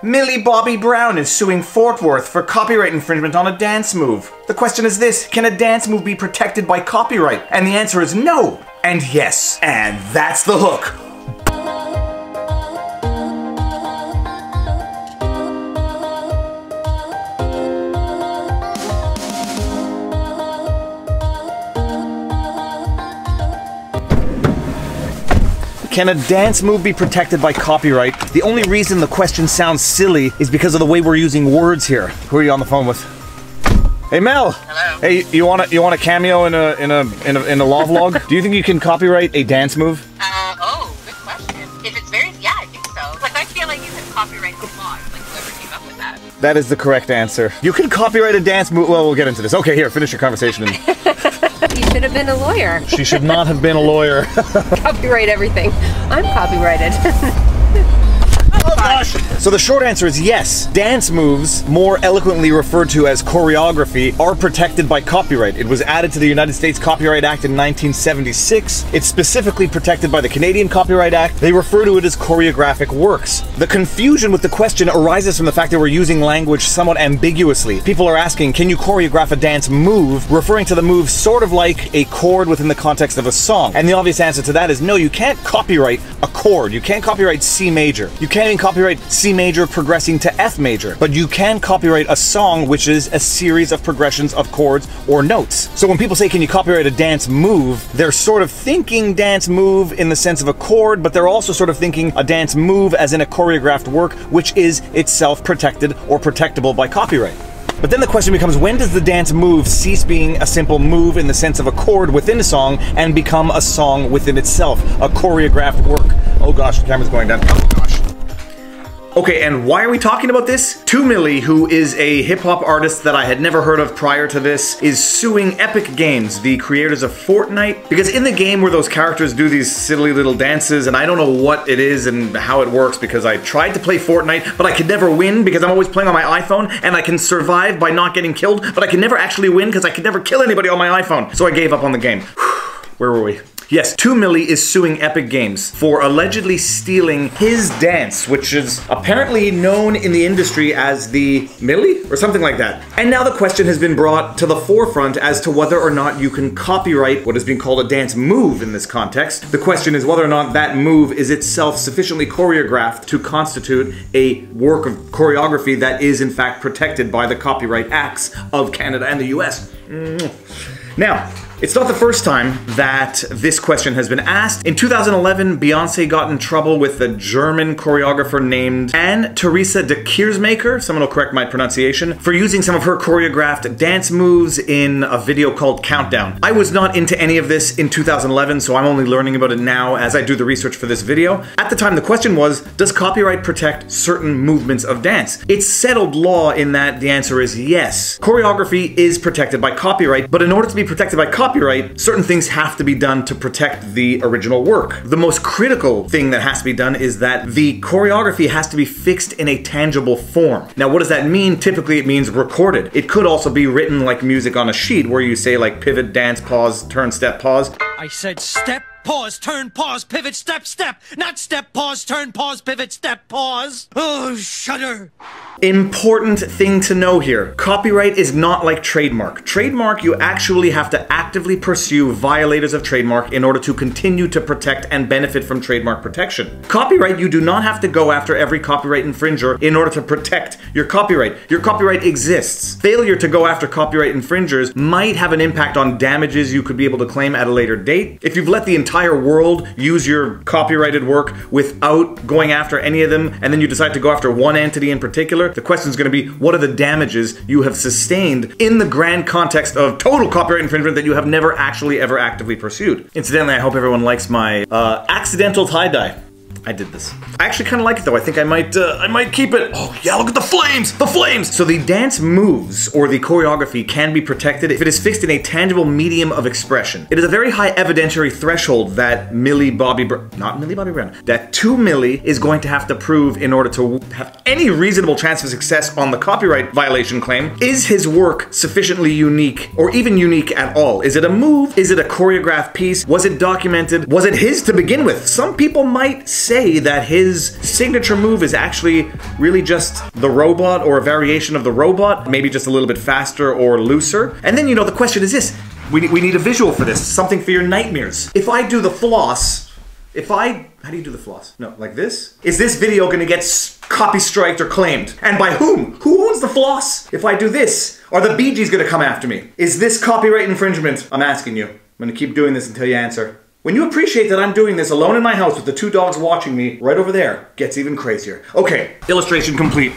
Millie Bobby Brown is suing Fort Worth for copyright infringement on a dance move. The question is this: can a dance move be protected by copyright? And the answer is no, and yes. And that's the hook. Can a dance move be protected by copyright? The only reason the question sounds silly is because of the way we're using words here. Who are you on the phone with? Hey Mel. Hello. Hey, you want a cameo in a Vlawg? Do you think you can copyright a dance move? Oh, good question. If it's yeah, I think so. Like, I feel like you can copyright the laws, like whoever came up with that. That is the correct answer. You can copyright a dance move. Well, we'll get into this. Okay, here, finish your conversation. You should have been a lawyer. She should not have been a lawyer. Copyright everything. I'm copyrighted. Oh gosh! So the short answer is yes. Dance moves, more eloquently referred to as choreography, are protected by copyright. It was added to the United States Copyright Act in 1976. It's specifically protected by the Canadian Copyright Act. They refer to it as choreographic works. The confusion with the question arises from the fact that we're using language somewhat ambiguously. People are asking, can you choreograph a dance move, referring to the move sort of like a chord within the context of a song? And the obvious answer to that is no, you can't copyright a chord. You can't copyright C major. You can't even copyright C major progressing to F major, but you can copyright a song, which is a series of progressions of chords or notes. So when people say, can you copyright a dance move, they're sort of thinking dance move in the sense of a chord, but they're also sort of thinking a dance move as in a choreographed work, which is itself protected or protectable by copyright. But then the question becomes, when does the dance move cease being a simple move in the sense of a chord within a song and become a song within itself, a choreographed work? Oh gosh, the camera's going down. Oh gosh. Okay, and why are we talking about this? 2 Milli, who is a hip-hop artist that I had never heard of prior to this, is suing Epic Games, the creators of Fortnite, because in the game where those characters do these silly little dances, and I don't know what it is and how it works, because I tried to play Fortnite, but I could never win because I'm always playing on my iPhone, and I can survive by not getting killed, but I can never actually win because I could never kill anybody on my iPhone. So I gave up on the game. Where were we? Yes, 2 Milli is suing Epic Games for allegedly stealing his dance, which is apparently known in the industry as the Milli, or something like that. And now the question has been brought to the forefront as to whether or not you can copyright what is being called a dance move in this context. The question is whether or not that move is itself sufficiently choreographed to constitute a work of choreography that is in fact protected by the Copyright Acts of Canada and the US. Now, it's not the first time that this question has been asked. In 2011, Beyonce got in trouble with a German choreographer named Anne-Theresa de Keersmaker, someone will correct my pronunciation, for using some of her choreographed dance moves in a video called Countdown. I was not into any of this in 2011, so I'm only learning about it now as I do the research for this video. At the time, the question was, does copyright protect certain movements of dance? It's settled law in that the answer is yes. Choreography is protected by copyright, but in order to be protected by copyright, certain things have to be done to protect the original work. The most critical thing that has to be done is that the choreography has to be fixed in a tangible form. Now, what does that mean? Typically, it means recorded. It could also be written like music on a sheet, where you say like pivot, dance, pause, turn, step, pause. I said step, pause, turn, pause, pivot, step, step. Not step, pause, turn, pause, pivot, step, pause. Oh, shudder. Important thing to know here. Copyright is not like trademark. Trademark, you actually have to actively pursue violators of trademark in order to continue to protect and benefit from trademark protection. Copyright, you do not have to go after every copyright infringer in order to protect your copyright. Your copyright exists. Failure to go after copyright infringers might have an impact on damages you could be able to claim at a later date. If you've let the entire world use your copyrighted work without going after any of them, and then you decide to go after one entity in particular, the question is going to be, what are the damages you have sustained in the grand context of total copyright infringement that you have never actually ever actively pursued? Incidentally, I hope everyone likes my accidental tie-dye. I did this. I actually kind of like it though. I think I might keep it. Oh yeah, look at the flames! The flames! So the dance moves, or the choreography, can be protected if it is fixed in a tangible medium of expression. It is a very high evidentiary threshold that that 2 Milli is going to have to prove in order to have any reasonable chance of success on the copyright violation claim. Is his work sufficiently unique, or even unique at all? Is it a move? Is it a choreographed piece? Was it documented? Was it his to begin with? Some people might say that his signature move is actually really just the robot or a variation of the robot, maybe just a little bit faster or looser. And then, you know, the question is this. We need a visual for this, something for your nightmares. If I do the floss, how do you do the floss? No, like this? Is this video gonna get copy striked or claimed? And by whom? Who owns the floss? If I do this, are the Bee Gees gonna come after me? Is this copyright infringement? I'm asking you. I'm gonna keep doing this until you answer. When you appreciate that I'm doing this alone in my house with the 2 dogs watching me right over there, gets even crazier. Okay, illustration complete.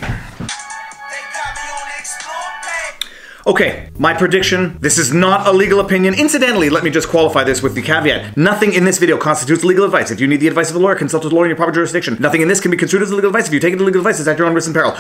Okay, my prediction, this is not a legal opinion. Incidentally, let me just qualify this with the caveat. Nothing in this video constitutes legal advice. If you need the advice of a lawyer, consult with a lawyer in your proper jurisdiction. Nothing in this can be construed as legal advice. If you take it as legal advice, it's at your own risk and peril.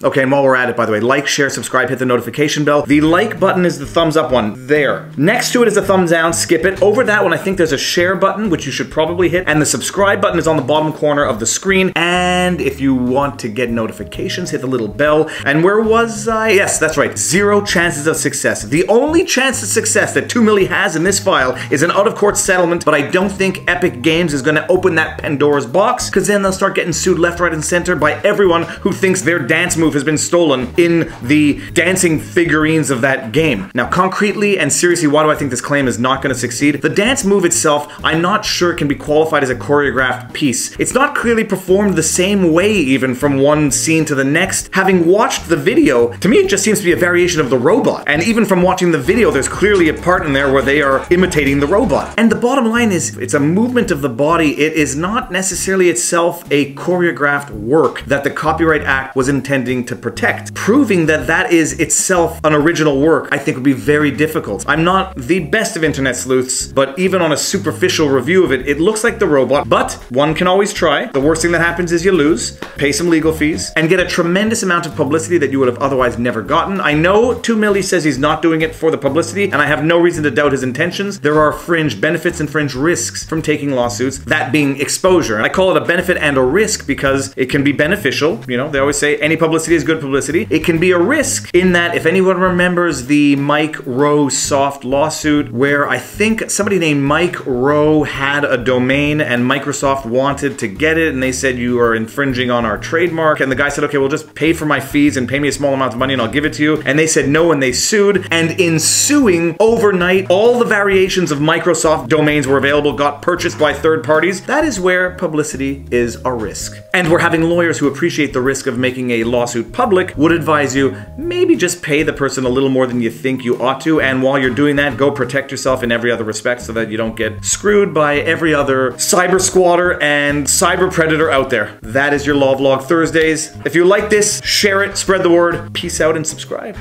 Okay, and while we're at it, by the way, like, share, subscribe, hit the notification bell. The like button is the thumbs up one, there. Next to it is a thumbs down, skip it. Over that one, I think there's a share button, which you should probably hit, and the subscribe button is on the bottom corner of the screen. And if you want to get notifications, hit the little bell. And where was I? Yes, that's right, 0 chances of success. The only chance of success that 2 Milli has in this file is an out-of-court settlement, but I don't think Epic Games is gonna open that Pandora's box, because then they'll start getting sued left, right, and center by everyone who thinks their dance move has been stolen in the dancing figurines of that game. Now, concretely and seriously, why do I think this claim is not going to succeed? The dance move itself, I'm not sure can be qualified as a choreographed piece. It's not clearly performed the same way even from one scene to the next. Having watched the video, to me it just seems to be a variation of the robot. And even from watching the video, there's clearly a part in there where they are imitating the robot. And the bottom line is, it's a movement of the body. It is not necessarily itself a choreographed work that the Copyright Act was intending to protect. Proving that that is itself an original work, I think would be very difficult. I'm not the best of internet sleuths, but even on a superficial review of it, it looks like the robot, but one can always try. The worst thing that happens is you lose, pay some legal fees, and get a tremendous amount of publicity that you would have otherwise never gotten. I know 2 Milli says he's not doing it for the publicity, and I have no reason to doubt his intentions. There are fringe benefits and fringe risks from taking lawsuits, that being exposure. And I call it a benefit and a risk because it can be beneficial. You know, they always say any publicity is good publicity. It can be a risk in that if anyone remembers the Mike Rowe soft lawsuit where I think somebody named Mike Rowe had a domain and Microsoft wanted to get it and they said you are infringing on our trademark, and the guy said, okay, well just pay for my fees and pay me a small amount of money and I'll give it to you, and they said no and they sued, and in suing overnight all the variations of Microsoft domains were available, got purchased by third parties. That is where publicity is a risk. And we're having lawyers who appreciate the risk of making a lawsuit public would advise you, maybe just pay the person a little more than you think you ought to, and while you're doing that, go protect yourself in every other respect so that you don't get screwed by every other cyber squatter and cyber predator out there. That is your Law Vlog Thursdays. If you like this, share it, spread the word, peace out, and subscribe.